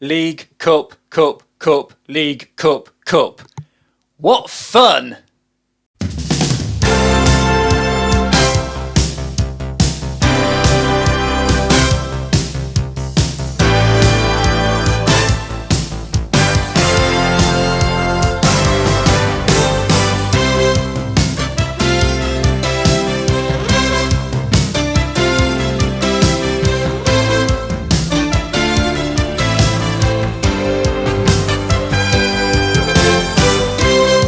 League, Cup, Cup, Cup, League, Cup, Cup. What fun!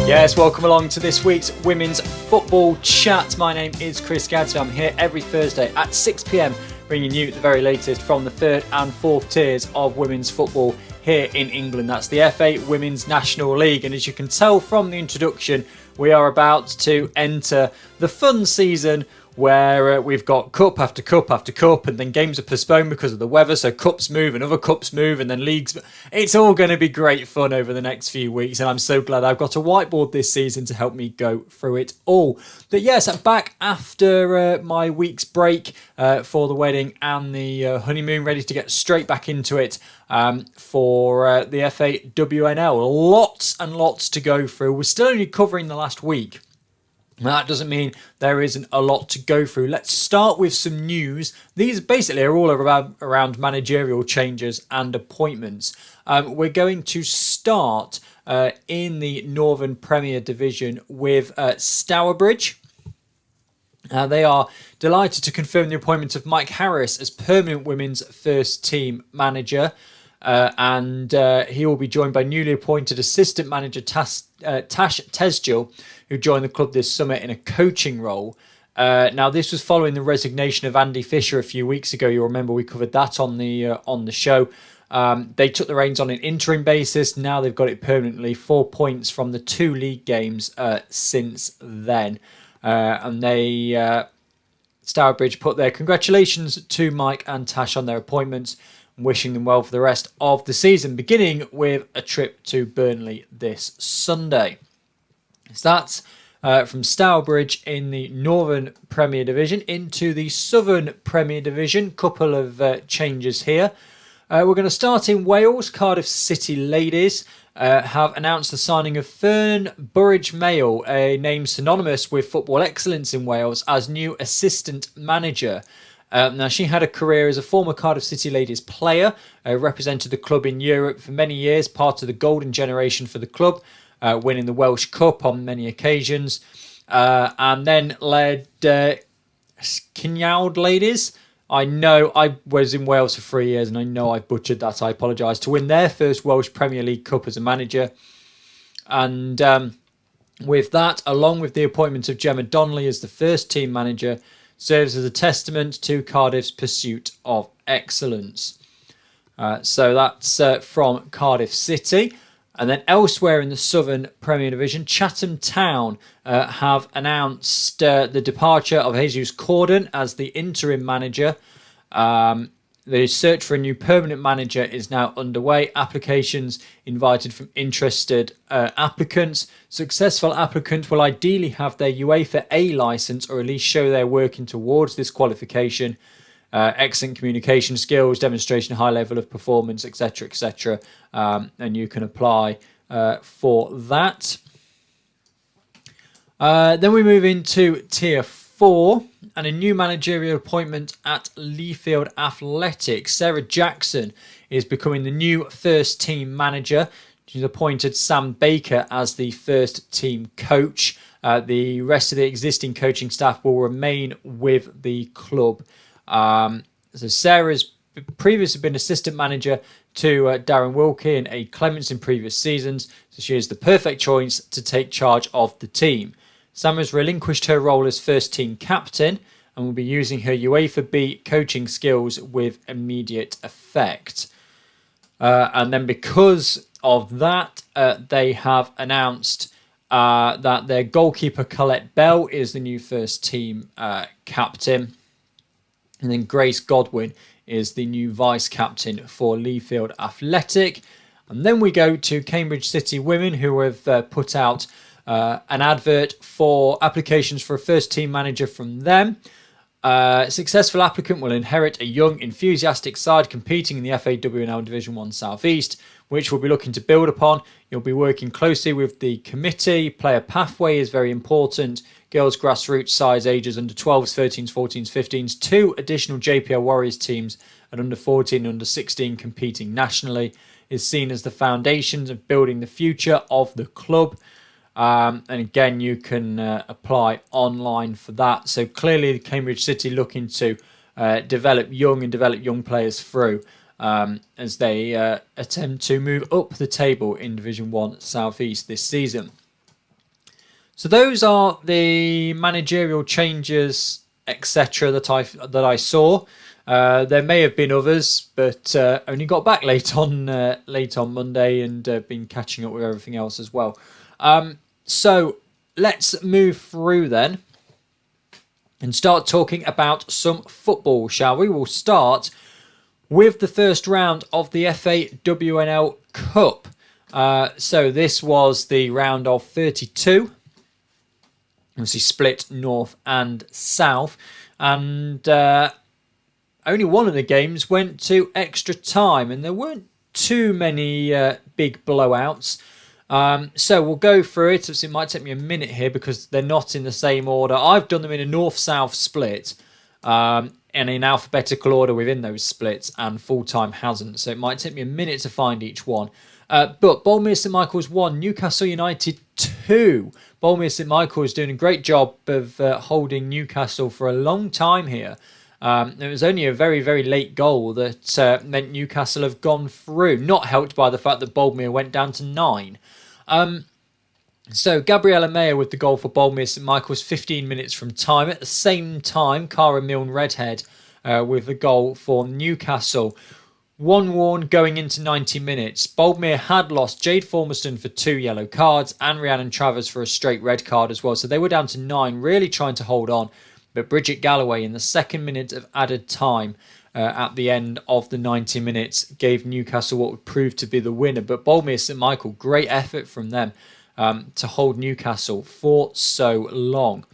Yes, welcome along to this week's Women's Football Chat. My name is Chris Gadsby. I'm here every Thursday at 6 p.m, bringing you the very latest from the third and fourth tiers of women's football here in England. That's the FA Women's National League. And as you can tell from the introduction, we are about to enter the fun season where we've got cup after cup after cup, and then games are postponed because of the weather, so cups move and other cups move and then leagues. It's all going to be great fun over the next few weeks, and I'm so glad I've got a whiteboard this season to help me go through it all. But yes, I'm back after my week's break for the wedding and the honeymoon, ready to get straight back into it for the FA WNL. Lots and lots to go through. We're still only covering the last week. That doesn't mean there isn't a lot to go through. Let's start with some news. These basically are all around managerial changes and appointments. We're going to start in the Northern Premier Division with Stourbridge. They are delighted to confirm the appointment of Mike Harris as permanent women's first team manager. And he will be joined by newly appointed assistant manager Tash Tesgil, who joined the club this summer in a coaching role. Now, this was following the resignation of Andy Fisher a few weeks ago. You'll remember we covered that on the show. They took the reins on an interim basis. Now they've got it permanently. 4 points from the 2 league games since then. And they Stourbridge put their congratulations to Mike and Tash on their appointments, wishing them well for the rest of the season, beginning with a trip to Burnley this Sunday. So that's from Stourbridge in the Northern Premier Division into the Southern Premier Division. Couple of changes here. We're going to start in Wales. Cardiff City ladies have announced the signing of Fern Burridge-Mayle, a name synonymous with football excellence in Wales, as new assistant manager. Now, she had a career as a former Cardiff City Ladies player, represented the club in Europe for many years, part of the golden generation for the club, winning the Welsh Cup on many occasions, and then led Cyniawd Ladies. I know I was in Wales for 3 years, and I know I've butchered that. I apologise. To win their first Welsh Premier League Cup as a manager. And with that, along with the appointment of Gemma Donnelly as the first team manager, serves as a testament to Cardiff's pursuit of excellence. So that's from Cardiff City. And then elsewhere in the Southern Premier Division, Chatham Town have announced the departure of Jesus Corden as the interim manager. The search for a new permanent manager is now underway. Applications invited from interested applicants. Successful applicants will ideally have their UEFA A licence, or at least show they're working towards this qualification. Excellent communication skills, demonstration high level of performance, etc., etc. And you can apply for that. Then we move into Tier 4 and a new managerial appointment at Leafield Athletic. Sarah Jackson is becoming the new first team manager. She's appointed Sam Baker as the first team coach. The rest of the existing coaching staff will remain with the club. So Sarah's previously been assistant manager to Darren Wilkie and A. Clements in previous seasons, so she is the perfect choice to take charge of the team. Sam has relinquished her role as first team captain and will be using her UEFA B coaching skills with immediate effect. And then because of that, they have announced that their goalkeeper Colette Bell is the new first team captain. And then Grace Godwin is the new vice-captain for Leafield Athletic. And then we go to Cambridge City Women, who have put out an advert for applications for a first-team manager from them. Successful applicant will inherit a young, enthusiastic side competing in the FAWNL Division 1 South East, which we'll be looking to build upon. You'll be working closely with the committee. Player pathway is very important. Girls grassroots sides ages under 12s, 13s, 14s, 15s. 2 additional JPL Warriors teams at under 14 and under 16 competing nationally is seen as the foundations of building the future of the club. And again, you can apply online for that. So clearly, Cambridge City looking to develop young players through as they attempt to move up the table in Division 1 South East this season. So those are the managerial changes, etc. that I saw. There may have been others, but only got back late on Monday and been catching up with everything else as well. So let's move through then and start talking about some football, shall we? We'll start with the first round of the FAWNL Cup. So this was the round of 32. Obviously split north and south. And only one of the games went to extra time. And there weren't too many big blowouts. So we'll go through it. It might take me a minute here because they're not in the same order. I've done them in a north-south split and in alphabetical order within those splits, and full-time hasn't. So it might take me a minute to find each one. But Boldmere St Michael's 1, Newcastle United 2. Boldmere St Michael's doing a great job of holding Newcastle for a long time here. It was only a very, very late goal that meant Newcastle have gone through, not helped by the fact that Boldmere went down to 9. So Gabriella Mayer with the goal for Boldmere St Michael's 15 minutes from time. At the same time, Cara Milne Redhead with the goal for Newcastle. 1-1 going into 90 minutes. Boldmere had lost Jade Formerston for 2 yellow cards and Rhiannon Travers for a straight red card as well. So they were down to 9, really trying to hold on. But Bridget Galloway in the second minute of added time at the end of the 90 minutes gave Newcastle what would prove to be the winner. But Boldmere St Michael, great effort from them to hold Newcastle for so long.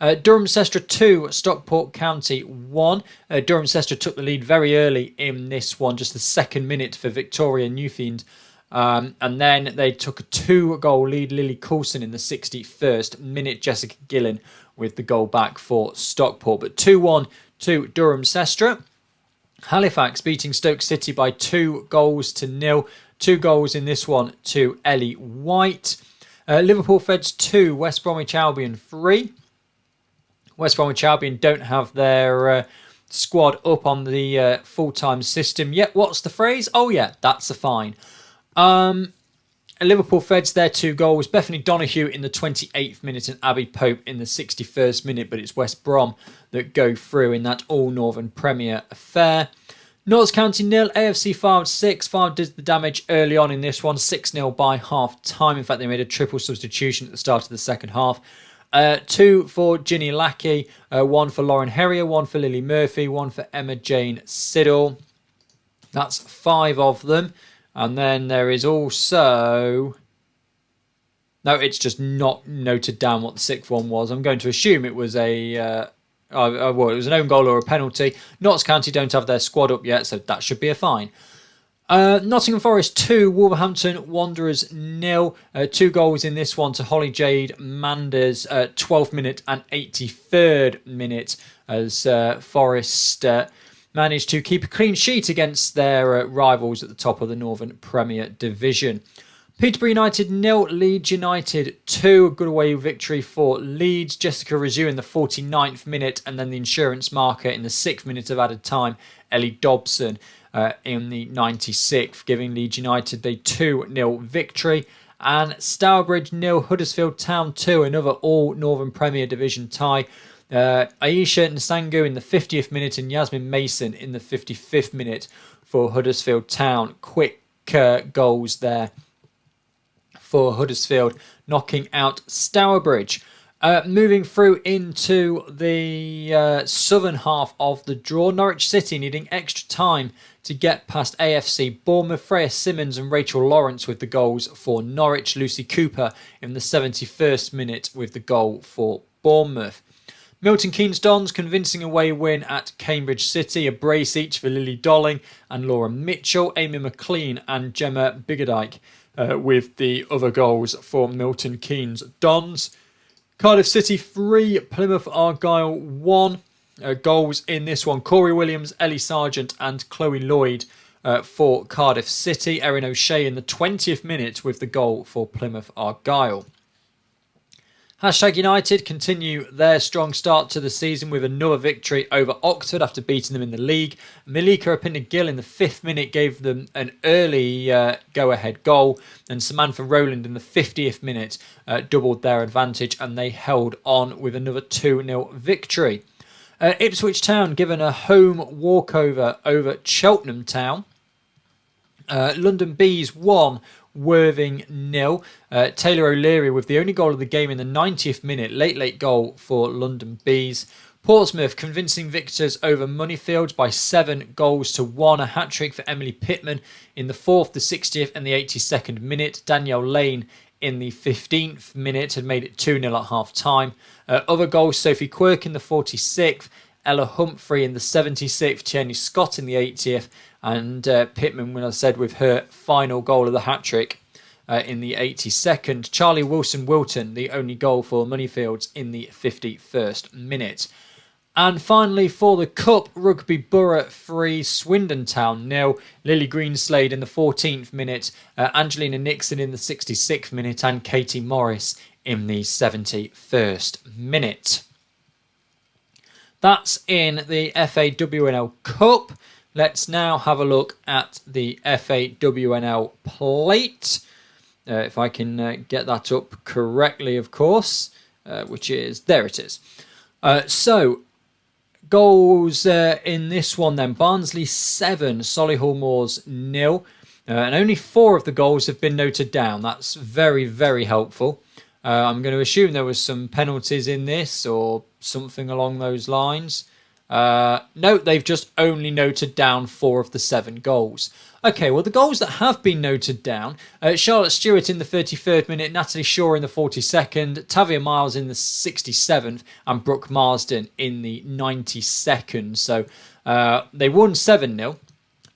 Durham Sestra 2, Stockport County 1. Durham Sestra took the lead very early in this one, just the second minute for Victoria Newfield. And then they took a 2-goal lead. Lily Coulson in the 61st minute. Jessica Gillen with the goal back for Stockport. But 2-1 to Durham Sestra. Halifax beating Stoke City by 2-0. 2 goals in this one to Ellie White. Liverpool Feds 2, West Bromwich Albion 3. West Bromwich Albion don't have their squad up on the full-time system yet. What's the phrase? Oh yeah, that's a fine. Liverpool Feds their 2 goals. Bethany Donoghue in the 28th minute and Abby Pope in the 61st minute. But it's West Brom that go through in that All-Northern Premier affair. Notts County 0, AFC Fylde 6. Fylde did the damage early on in this one. 6-0 by half-time. In fact, they made a triple substitution at the start of the second half. 2 for Ginny Lackey. 1 for Lauren Herrier. 1 for Lily Murphy. 1 for Emma Jane Siddle. That's 5 of them. And then there is also... No, it's just not noted down what the 6th one was. I'm going to assume it was it was an own goal or a penalty. Notts County don't have their squad up yet, so that should be a fine. Nottingham Forest 2, Wolverhampton Wanderers 0. 2 goals in this one to Holly Jade Manders, 12th minute and 83rd minute as Forest... managed to keep a clean sheet against their rivals at the top of the Northern Premier Division. Peterborough United 0, Leeds United 2. A good away victory for Leeds. Jessica Razoo in the 49th minute and then the insurance marker in the 6th minute of added time. Ellie Dobson in the 96th, giving Leeds United the 2-0 victory. And Stourbridge 0, Huddersfield Town 2. Another all-Northern Premier Division tie. Aisha Nsangu in the 50th minute and Yasmin Mason in the 55th minute for Huddersfield Town. Quick goals there for Huddersfield, knocking out Stourbridge. Moving through into the southern half of the draw, Norwich City needing extra time to get past AFC Bournemouth. Freya Simmons and Rachel Lawrence with the goals for Norwich. Lucy Cooper in the 71st minute with the goal for Bournemouth. Milton Keynes Dons convincing away win at Cambridge City, a brace each for Lily Dolling and Laura Mitchell, Amy McLean and Gemma Biggerdike with the other goals for Milton Keynes Dons. Cardiff City 3, Plymouth Argyle 1. Goals in this one, Corey Williams, Ellie Sargent and Chloe Lloyd for Cardiff City. Erin O'Shea in the 20th minute with the goal for Plymouth Argyle. Hashtag United continue their strong start to the season with another victory over Oxford after beating them in the league. Malika Rapinda-Gill in the 5th minute gave them an early go-ahead goal, and Samantha Rowland in the 50th minute doubled their advantage, and they held on with another 2-0 victory. Ipswich Town given a home walkover over Cheltenham Town. London Bees 1, Worthing 0. Taylor O'Leary with the only goal of the game in the 90th minute. Late goal for London Bees. Portsmouth convincing victors over Moneyfield by 7 goals to 1. A hat-trick for Emily Pittman in the 4th, the 60th and the 82nd minute. Danielle Lane in the 15th minute had made it 2-0 at half-time. Other goals, Sophie Quirk in the 46th. Ella Humphrey in the 76th. Tierney Scott in the 80th. And Pittman, when I said, with her final goal of the hat-trick in the 82nd. Charlie Wilson-Wilton, the only goal for Moneyfields in the 51st minute. And finally, for the Cup, Rugby Borough 3, Swindon Town 0. Lily Greenslade in the 14th minute. Angelina Nixon in the 66th minute. And Katie Morris in the 71st minute. That's in the FAWNL Cup. Let's now have a look at the FAWNL plate. If I can get that up correctly, of course, which is, there it is. So, goals in this one then. Barnsley 7, Solihull Moors 0. And only 4 of the goals have been noted down. That's very, very helpful. I'm going to assume there was some penalties in this or something along those lines. No, they've just only noted down 4 of the 7 goals. Okay, well, the goals that have been noted down, Charlotte Stewart in the 33rd minute, Natalie Shaw in the 42nd, Tavia Miles in the 67th, and Brooke Marsden in the 92nd. So they won 7-0.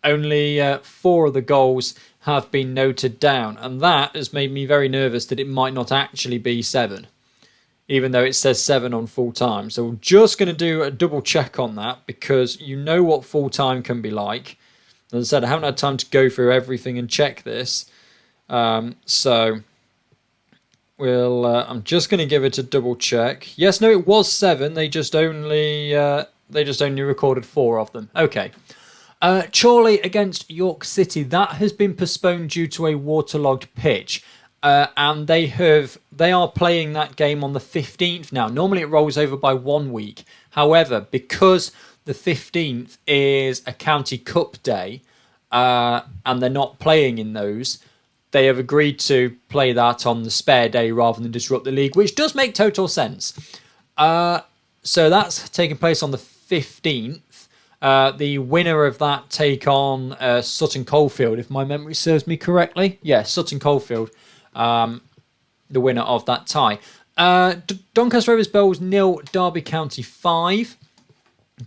Only 4 of the goals have been noted down, and that has made me very nervous that it might not actually be 7. Even though it says 7 on full time. So we're just going to do a double check on that, because you know what full time can be like. As I said, I haven't had time to go through everything and check this. So I'm just going to give it a double check. Yes, no, it was 7. They just only recorded 4 of them. Okay. Chorley against York City. That has been postponed due to a waterlogged pitch. And they are playing that game on the 15th now. Normally it rolls over by 1 week. However, because the 15th is a county cup day, and they're not playing in those, they have agreed to play that on the spare day rather than disrupt the league, which does make total sense. So that's taking place on the 15th. The winner of that take on Sutton Coldfield, if my memory serves me correctly. Yeah, Sutton Coldfield. The winner of that tie. Doncaster Rovers Bells 0, Derby County 5.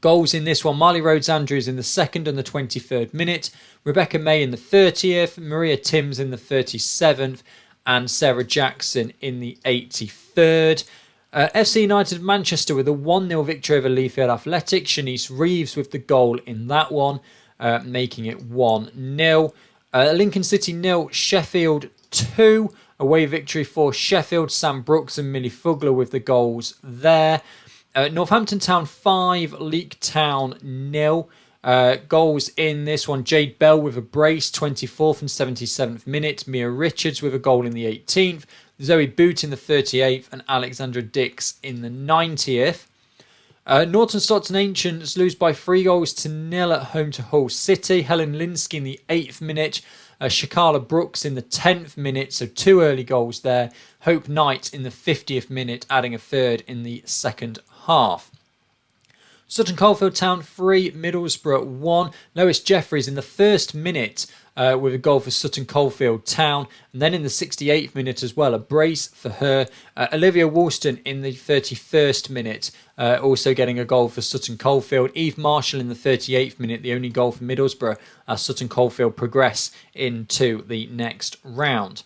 Goals in this one, Marley Rhodes Andrews in the 2nd and the 23rd minute, Rebecca May in the 30th, Maria Timms in the 37th, and Sarah Jackson in the 83rd. FC United Manchester with a 1-0 victory over Leafield Athletic. Shanice Reeves with the goal in that one, making it 1-0. Lincoln City 0, Sheffield 2. Away victory for Sheffield. Sam Brooks and Millie Fugler with the goals there. Northampton Town 5, Leek Town 0. Goals in this one, Jade Bell with a brace, 24th and 77th minute. Mia Richards with a goal in the 18th. Zoe Boot in the 38th and Alexandra Dix in the 90th. Norton Stockton Ancients lose by 3-0 at home to Hull City. Helen Linsky in the 8th minute. Shakala Brooks in the 10th minute, so 2 early goals there. Hope Knight in the 50th minute, adding a 3rd in the second half. Sutton Coldfield Town 3, Middlesbrough 1. Lois Jeffries in the 1st minute with a goal for Sutton Coldfield Town. And then in the 68th minute as well, a brace for her. Olivia Woolston in the 31st minute, also getting a goal for Sutton Coldfield. Eve Marshall in the 38th minute, the only goal for Middlesbrough as Sutton Coldfield progress into the next round.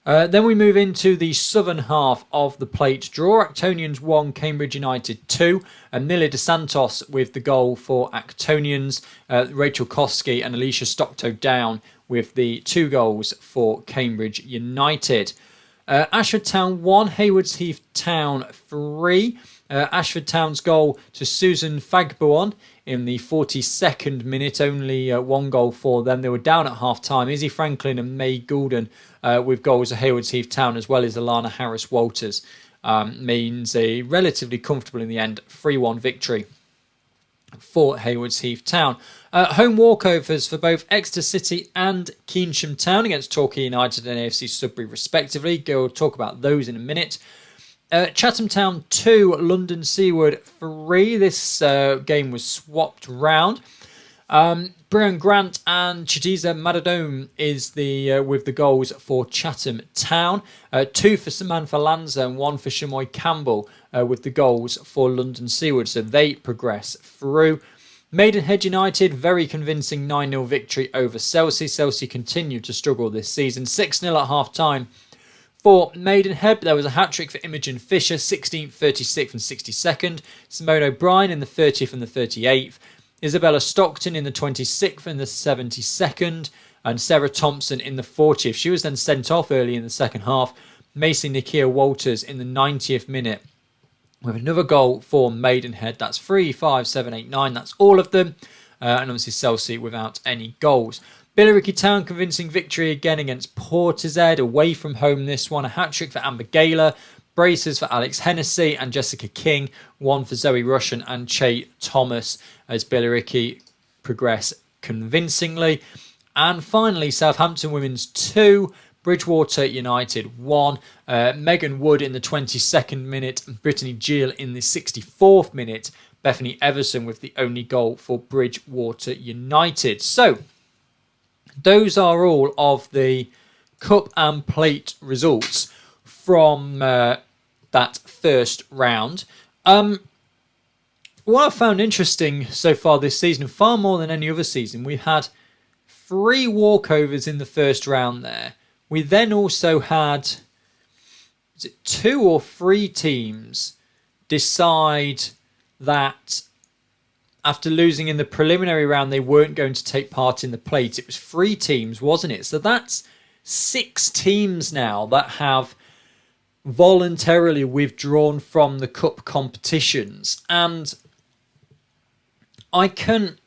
Then we move into the southern half of the plate draw. Actonians 1, Cambridge United 2. And Mila De Santos with the goal for Actonians. Rachel Koski and Alicia Stocktoe Down with the 2 goals for Cambridge United. Ashford Town 1, Haywards Heath Town 3. Ashford Town's goal to Susan Fagbuon in the 42nd minute, only 1 goal for them. They were down at half-time. Izzy Franklin and May Goulden with goals at Haywards Heath Town, as well as Alana Harris-Walters, means a relatively comfortable, in the end, 3-1 victory for Haywards Heath Town. Home walkovers for both Exeter City and Keynsham Town against Torquay United and AFC Sudbury, respectively. We'll talk about those in a minute. Chatham Town 2, London Seaward 3. This game was swapped round. Brian Grant and Chadiza Madadome is with the goals for Chatham Town. 2 for Samantha Lanza and 1 for Shamoy Campbell with the goals for London Seaward. So they progress through. Maidenhead United, very convincing 9-0 victory over Chelsea. Chelsea continue to struggle this season. 6-0 at half-time for Maidenhead. There was a hat-trick for Imogen Fisher, 16th, 36th and 62nd. Simone O'Brien in the 30th and the 38th. Isabella Stockton in the 26th and the 72nd. And Sarah Thompson in the 40th. She was then sent off early in the second half. Macy Nikia Walters in the 90th minute with another goal for Maidenhead. That's 3, 5, 7, 8, 9. That's all of them. And obviously Chelsea without any goals. Billericay Town convincing victory again against Portishead, away from home this one. A hat-trick for Amber Gaylor, braces for Alex Hennessy and Jessica King, 1 for Zoe Russian and Che Thomas as Billericay progress convincingly. And finally, Southampton Women's 2, Bridgewater United 1. Megan Wood in the 22nd minute, Brittany Gill in the 64th minute. Bethany Everson with the only goal for Bridgewater United. So, those are all of the Cup and Plate results from that first round. What I've found interesting so far this season, far more than any other season, we've had 3 walkovers in the first round there. We then also had 2 or 3 teams decide that after losing in the preliminary round, they weren't going to take part in the plate. It was 3 teams, wasn't it? So that's 6 teams now that have voluntarily withdrawn from the cup competitions. And I can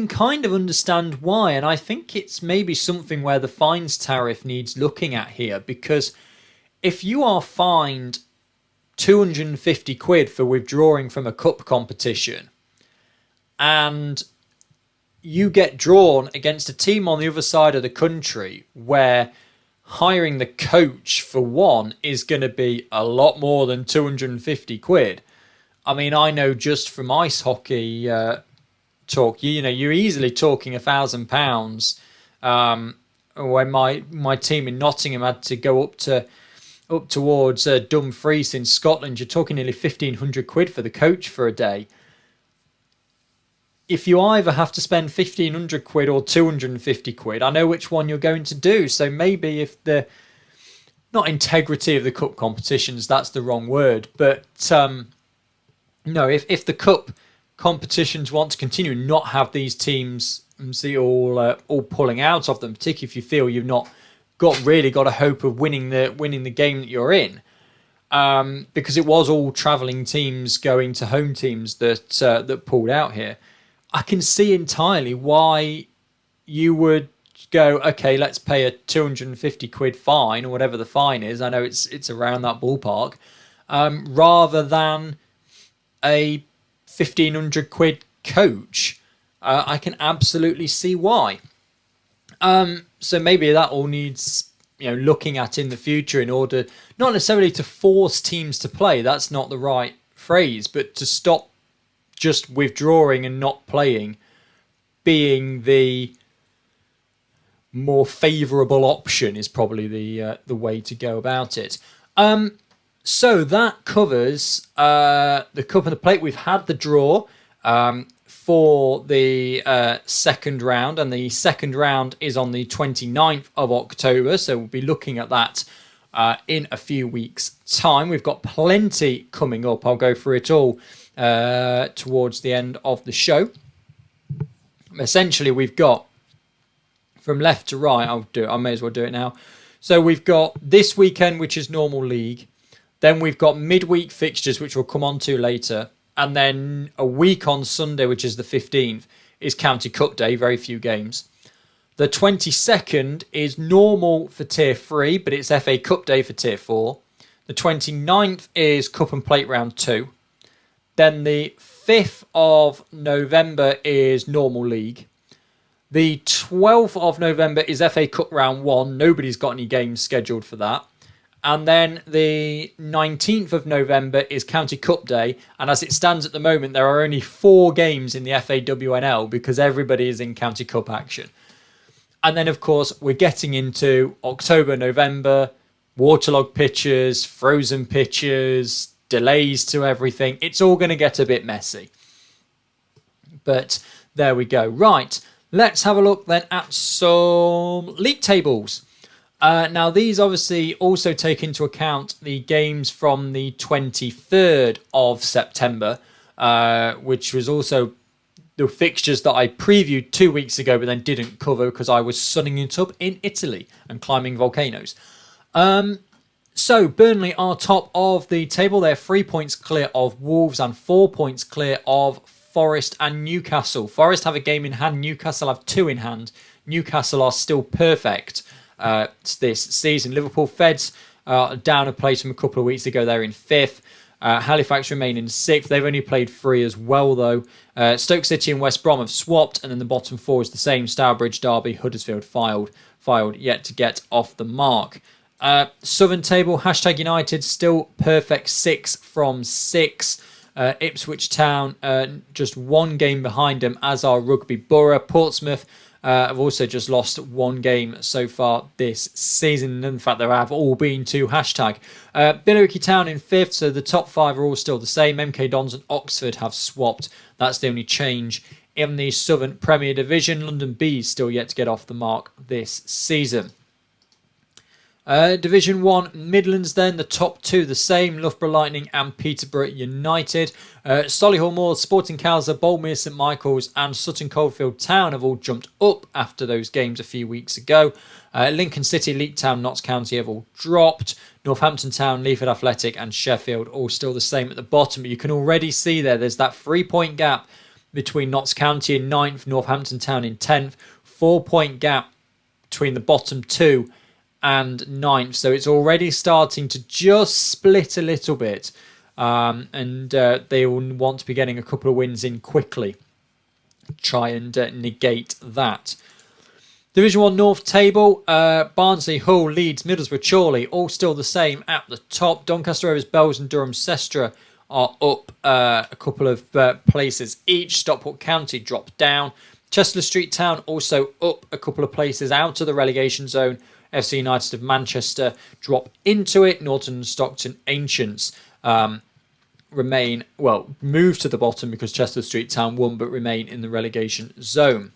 kind of understand why. And I think it's maybe something where the fines tariff needs looking at here. Because if you are fined £250 for withdrawing from a cup competition, and you get drawn against a team on the other side of the country where hiring the coach for one is going to be a lot more than £250. I mean, I know just from ice hockey talk, you're easily talking £1,000. When my team in Nottingham had to go up towards Dumfries in Scotland, you're talking nearly £1,500 for the coach for a day. If you either have to spend £1,500 or £250, I know which one you're going to do. So maybe if the, not integrity of the cup competitions, that's the wrong word, but if the cup competitions want to continue and not have these teams all pulling out of them, particularly if you feel you've not really got a hope of winning the game that you're in, because it was all travelling teams going to home teams that pulled out here. I can see entirely why you would go, okay, let's pay a £250 fine or whatever the fine is. I know it's around that ballpark, rather than a £1,500 coach. I can absolutely see why. So maybe that all needs looking at in the future in order not necessarily to force teams to play. That's not the right phrase, but to stop just withdrawing and not playing being the more favourable option is probably the way to go about it. So that covers the Cup and the Plate. We've had the draw for the second round, and the second round is on the 29th of October, so we'll be looking at that in a few weeks' time. We've got plenty coming up. I'll go through it all towards the end of the show. Essentially, we've got from left to right. I may as well do it now. So we've got this weekend, which is normal league. Then we've got midweek fixtures, which we'll come on to later. And then a week on Sunday, which is the 15th, is County Cup Day. Very few games. The 22nd is normal for Tier 3, but it's FA Cup Day for Tier 4. The 29th is Cup and Plate Round 2. Then the 5th of November is normal league. The 12th of November is FA Cup Round 1. Nobody's got any games scheduled for that. And then the 19th of November is County Cup Day. And as it stands at the moment, there are only 4 games in the FAWNL because everybody is in County Cup action. And then, of course, we're getting into October, November, waterlogged pitches, frozen pitches, delays to everything. It's all going to get a bit messy. But there we go. Right, let's have a look then at some league tables. Now, these obviously also take into account the games from the 23rd of September, which was also the fixtures that I previewed 2 weeks ago, but then didn't cover because I was sunning it up in Italy and climbing volcanoes. So, Burnley are top of the table. They're 3 points clear of Wolves and 4 points clear of Forest and Newcastle. Forest have a game in hand. Newcastle have 2 in hand. Newcastle are still perfect this season. Liverpool Feds down a place from a couple of weeks ago. They're in 5th. Halifax remain in 6th. They've only played 3 as well, though. Stoke City and West Brom have swapped, and then the bottom 4 is the same. Stourbridge, Derby, Huddersfield filed yet to get off the mark. Southern table, # United still perfect 6 from 6. Ipswich Town just 1 game behind them, as are Rugby Borough. Portsmouth have also just lost 1 game so far this season. In fact, there have all been 2 #. Billericay Town in 5th, so the top 5 are all still the same. MK Dons and Oxford have swapped. That's the only change in the Southern Premier Division. London Bees still yet to get off the mark this season. Division 1 Midlands then, the top 2 the same, Loughborough Lightning and Peterborough United. Solihull Moors, Sporting Cowser, Boldmere St Michael's and Sutton Coldfield Town have all jumped up after those games a few weeks ago. Lincoln City, Leek Town, Notts County have all dropped. Northampton Town, Leaford Athletic and Sheffield all still the same at the bottom. But you can already see there's that 3-point gap between Notts County in 9th, Northampton Town in 10th, 4-point gap between the bottom 2 and 9th, so it's already starting to just split a little bit, and they will want to be getting a couple of wins in quickly, try and negate that. Division 1 North table, Barnsley, Hull, Leeds, Middlesbrough, Chorley, all still the same at the top. Doncaster Rovers, Bells and Durham Sestra are up a couple of places each. Stockport County dropped down. Chester Street Town also up a couple of places out of the relegation zone. FC United of Manchester drop into it. Norton and Stockton Ancients move to the bottom because Chester Street Town won, but remain in the relegation zone.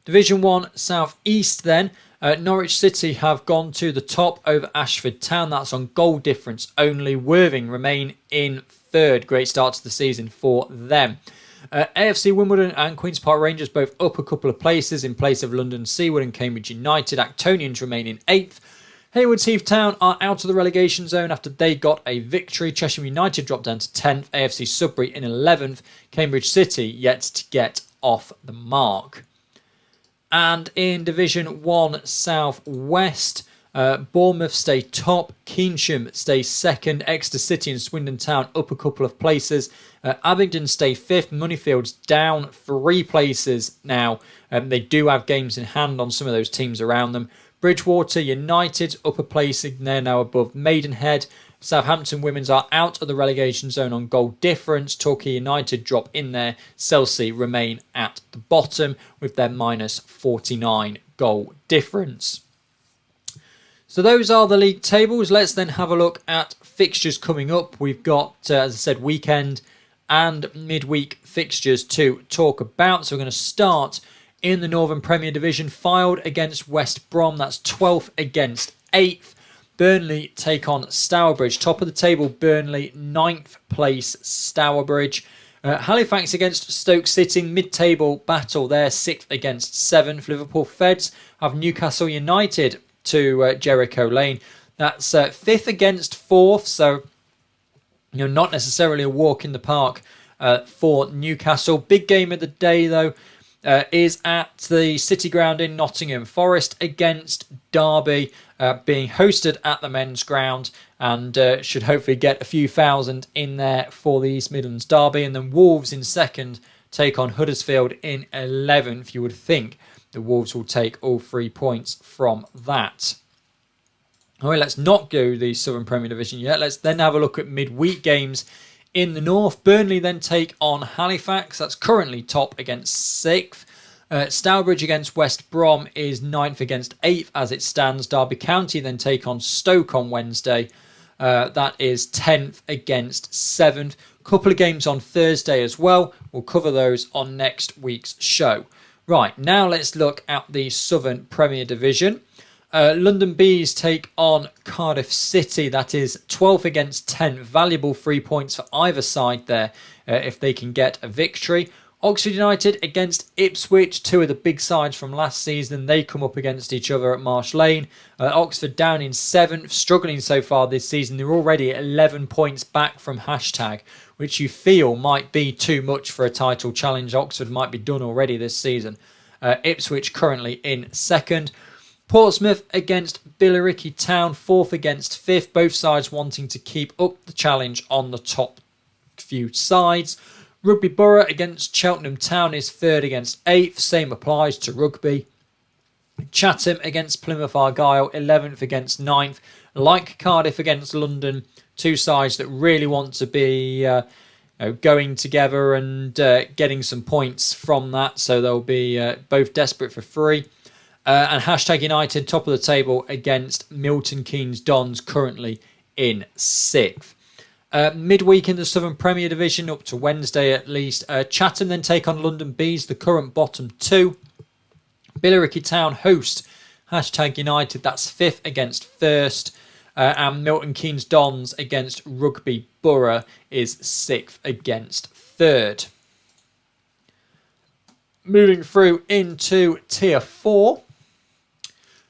Division 1 South East then. Norwich City have gone to the top over Ashford Town. That's on goal difference only. Worthing remain in 3rd. Great start to the season for them. AFC Wimbledon and Queen's Park Rangers both up a couple of places in place of London Seawood and Cambridge United. Actonians remain in 8th. Haywards Heath Town are out of the relegation zone after they got a victory. Cheshire United dropped down to 10th. AFC Sudbury in 11th. Cambridge City yet to get off the mark. And in Division 1 South West, Bournemouth stay top, Keynsham stay 2nd, Exeter City and Swindon Town up a couple of places. Abingdon stay 5th, Moneyfield's down 3 places now. They do have games in hand on some of those teams around them. Bridgewater United up a place, they're now above Maidenhead. Southampton Women's are out of the relegation zone on goal difference. Torquay United drop in there. Chelsea remain at the bottom with their minus 49 goal difference. So those are the league tables. Let's then have a look at fixtures coming up. We've got, as I said, weekend and midweek fixtures to talk about. So we're going to start in the Northern Premier Division. Fylde against West Brom. That's 12th against 8th. Burnley take on Stourbridge. Top of the table, Burnley. 9th place, Stourbridge. Halifax against Stoke City. Mid-table battle there. 6th against 7th. Liverpool Feds have Newcastle United to Jericho Lane. That's 5th against 4th. So, not necessarily a walk in the park for Newcastle. Big game of the day, though, is at the City Ground in Nottingham. Forest against Derby, being hosted at the Men's Ground, and should hopefully get a few thousand in there for the East Midlands Derby. And then Wolves in second take on Huddersfield in 11th. You would think the Wolves will take all 3 points from that. All right, let's not go the Southern Premier Division yet. Let's then have a look at midweek games in the north. Burnley then take on Halifax. That's currently top against 6th. Stourbridge against West Brom is 9th against 8th as it stands. Derby County then take on Stoke on Wednesday. That is 10th against 7th. Couple of games on Thursday as well. We'll cover those on next week's show. Right, now let's look at the Southern Premier Division. London Bees take on Cardiff City. That is 12th against 10th. Valuable 3 points for either side there if they can get a victory. Oxford United against Ipswich, two of the big sides from last season. They come up against each other at Marsh Lane. Oxford down in 7th, struggling so far this season. They're already 11 points back from hashtag, which you feel might be too much for a title challenge. Oxford might be done already this season. Ipswich currently in 2nd. Portsmouth against Billericay Town, 4th against 5th. Both sides wanting to keep up the challenge on the top few sides. Rugby Borough against Cheltenham Town is 3rd against 8th. Same applies to Rugby. Chatham against Plymouth Argyle, 11th against 9th. Like Cardiff against London, two sides that really want to be going together and getting some points from that. So they'll be both desperate for 3. And hashtag United, top of the table against Milton Keynes Dons, currently in 6th. Midweek in the Southern Premier Division, up to Wednesday at least. Chatham then take on London Bees, the current bottom 2. Billericay Town host hashtag United, that's 5th against 1st. And Milton Keynes Dons against Rugby Borough is 6th against 3rd. Moving through into Tier 4.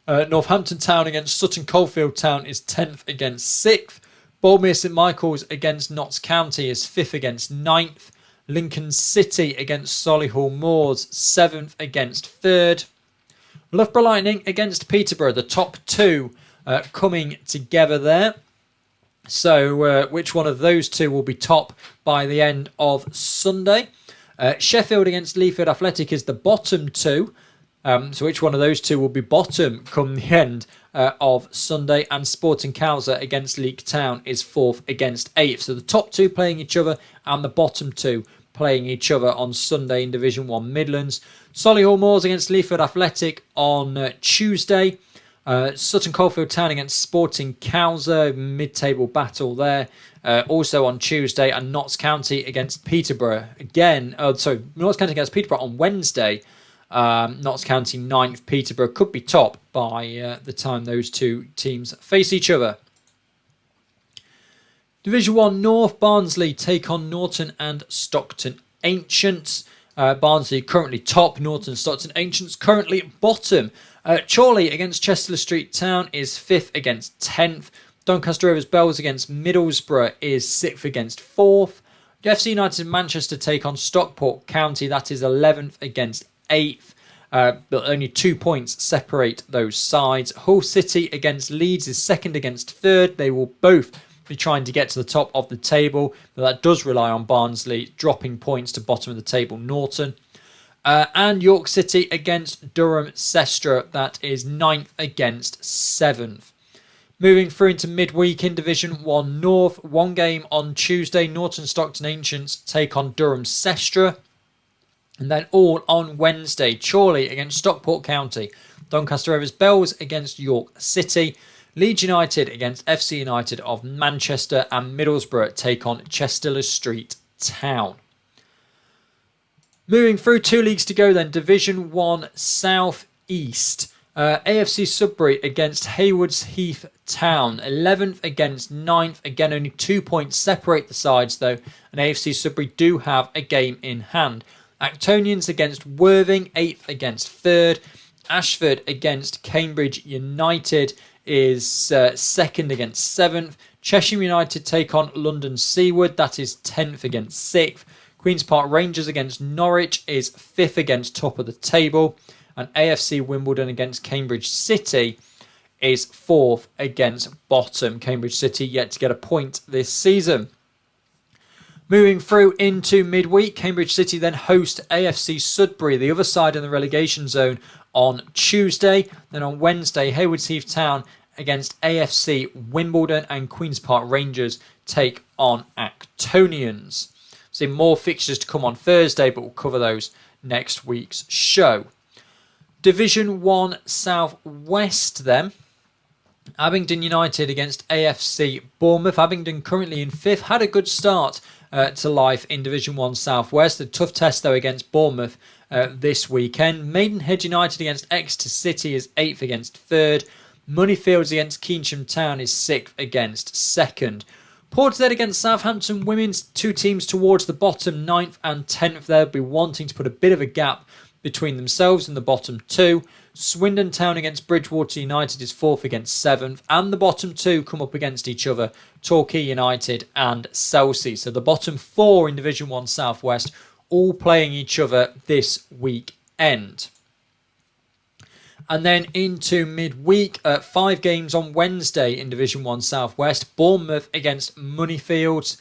Northampton Town against Sutton Coldfield Town is 10th against 6th. Boldmere St Michael's against Notts County is 5th against 9th. Lincoln City against Solihull Moors, 7th against 3rd. Loughborough Lightning against Peterborough, the top 2 coming together there. So which one of those 2 will be top by the end of Sunday? Sheffield against Leafield Athletic is the bottom 2. So which one of those 2 will be bottom come the end of Sunday? And Sporting Cowser against Leek Town is 4th against 8th. So the top 2 playing each other and the bottom 2 playing each other on Sunday in Division 1 Midlands. Solihull Moors against Leafield Athletic on Tuesday. Sutton Coldfield Town against Sporting Cowser, mid-table battle there. Also on Tuesday. And Notts County against Peterborough. Notts County against Peterborough on Wednesday. Notts County 9th, Peterborough could be top by the time those 2 teams face each other. Division 1 North, Barnsley take on Norton and Stockton Ancients. Barnsley currently top, Norton Stockton Ancients currently bottom. Chorley against Chester Street Town is 5th against 10th. Doncaster Rovers Bells against Middlesbrough is 6th against 4th. FC United Manchester take on Stockport County, that is 11th against 8th, but only 2 points separate those sides. Hull City against Leeds is 2nd against 3rd. They will both be trying to get to the top of the table, but that does rely on Barnsley dropping points to bottom of the table, Norton. And York City against Durham Sestra, that is 9th against 7th. Moving through into midweek in Division 1 North, one game on Tuesday, Norton Stockton Ancients take on Durham Sestra. And then all on Wednesday, Chorley against Stockport County. Doncaster Rovers Bells against York City. Leeds United against FC United of Manchester, and Middlesbrough take on Chester Street Town. Moving through 2 leagues to go then. Division 1 South East. AFC Sudbury against Haywards Heath Town. 11th against 9th. Again, only 2 points separate the sides though. And AFC Sudbury do have a game in hand. Actonians against Worthing. 8th against 3rd. Ashford against Cambridge United is 2nd against 7th. Cheshire United take on London Seaward. That is 10th against 6th. Queen's Park Rangers against Norwich is 5th against top of the table. And AFC Wimbledon against Cambridge City is 4th against bottom. Cambridge City yet to get a point this season. Moving through into midweek, Cambridge City then host AFC Sudbury, the other side in the relegation zone, on Tuesday. Then on Wednesday, Haywards Heath Town against AFC Wimbledon, and Queen's Park Rangers take on Actonians. See more fixtures to come on Thursday, but we'll cover those next week's show. Division 1 South West then. Abingdon United against AFC Bournemouth. Abingdon currently in 5th. Had a good start to life in Division 1 South West. A tough test though against Bournemouth this weekend. Maidenhead United against Exeter City is 8th against 3rd. Moneyfields against Keynsham Town is 6th against 2nd. Portishead against Southampton Women's. 2 teams towards the bottom, 9th and 10th. They'll be wanting to put a bit of a gap between themselves and the bottom 2. Swindon Town against Bridgewater United is 4th against 7th. And the bottom 2 come up against each other, Torquay United and Chelsea. So the bottom 4 in Division 1 South West all playing each other this weekend. And then into midweek, 5 games on Wednesday in Division 1 South West. Bournemouth against Moneyfields.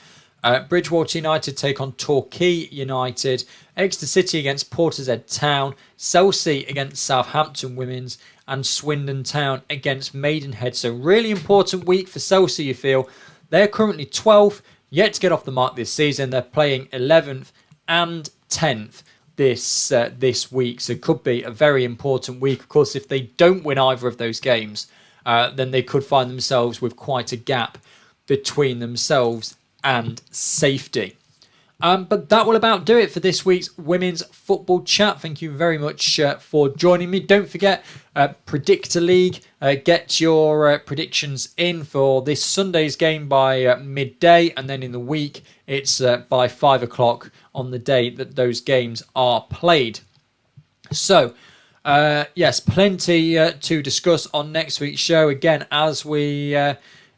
Bridgewater United take on Torquay United. Exeter City against Portishead Town. Chelsea against Southampton Women's. And Swindon Town against Maidenhead. So really important week for Chelsea, you feel. They're currently 12th, yet to get off the mark this season. They're playing 11th and 10th this week. So it could be a very important week. Of course, if they don't win either of those games, then they could find themselves with quite a gap between themselves and safety. But that will about do it for this week's Women's Football Chat. Thank you very much for joining me. Don't forget, Predictor League. Get your predictions in for this Sunday's game by midday. And then in the week, it's by 5 o'clock on the day that those games are played. So, yes, plenty to discuss on next week's show. Again, as we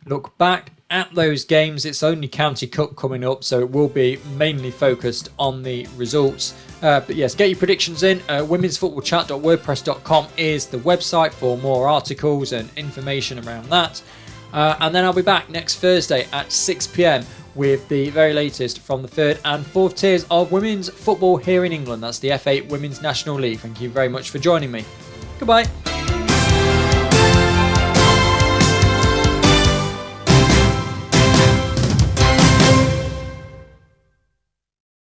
look back at those games, it's only County Cup coming up, so it will be mainly focused on the results. But yes, get your predictions in. womensfootballchat.wordpress.com is the website for more articles and information around that. And then I'll be back next Thursday at 6 p.m. with the very latest from the 3rd and 4th tiers of women's football here in England. That's the F8 Women's National League. Thank you very much for joining me. Goodbye.